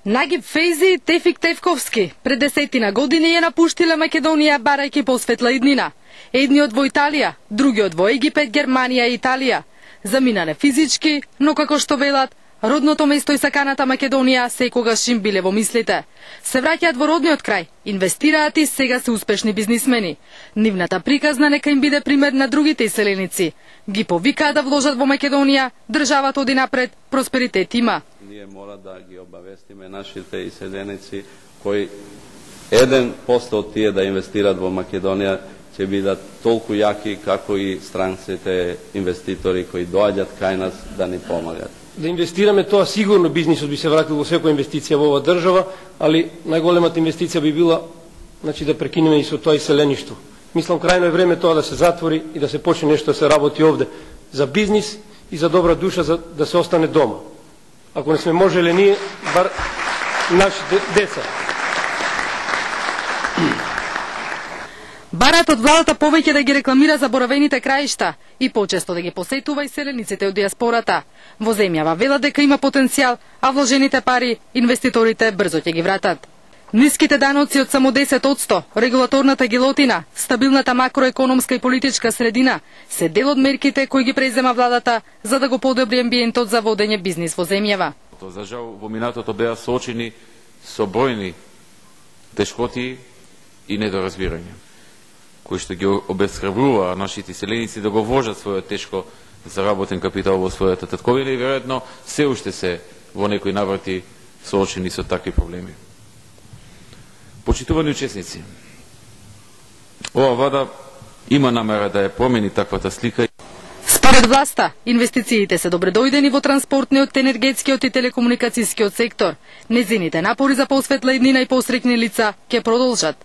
Нагиб Фейзи Тефик Тевковски пред 10 години ја напуштиле Македонија барајќи посветла иднина. Едниот во Италија, другиот во Египет, Германија и Италија. Заминале физички, но како што велат, родното место и саканата Македонија секогаш им биле во мислите. Се враќаат во родниот крај, инвестираат и сега се успешни бизнисмени. Нивната приказна нека им биде пример на другите иселеници. Ги повикаат да вложат во Македонија, државата оди напред, просперитет има. Ние мора да ги обавестиме нашите иселеници кои 1% од тие да инвестираат во Македонија ќе бидат толку јаки како и странците инвеститори кои доаѓаат кај нас да ни помагат. Да инвестираме, тоа сигурно бизнисот би се вратил во секоја инвестиција во оваа држава, али најголемата инвестиција би била да прекинеме и со тоа иселеништво. Мислам крајно е време тоа да се затвори и да се почне нешто да се работи овде за бизнис и за добра душа за да се остане дома. Ако не сме можеле ние, бар нашите деца. Барат од владата повеќе да ги рекламира заборавените краишта и почесто да ги посетува иселениците од диаспората. Во земјава велат дека има потенцијал, а вложените пари инвеститорите брзо ќе ги вратат. Ниските даноци од само 10%, регулаторната гилотина, стабилната макроекономска и политичка средина се дел од мерките кои ги презема владата за да го подобри амбиентот за водење бизнис во земјава. За жал во минатото беа соочени со бројни тешкоти и недоразбирање, кои што ги обесхрабрува нашите иселеници да го вложат својот тешко заработен капитал во својата татковина и веројатно се уште се во некои наврати соочени со такви проблеми. Почитувани учесници, ова влада има намера да ја промени таквата слика. Според власта, инвестициите се добредојдени во транспортниот, енергетскиот и телекомуникацијскиот сектор. Незините напори за посветла иднина и посреќни лица ќе продолжат.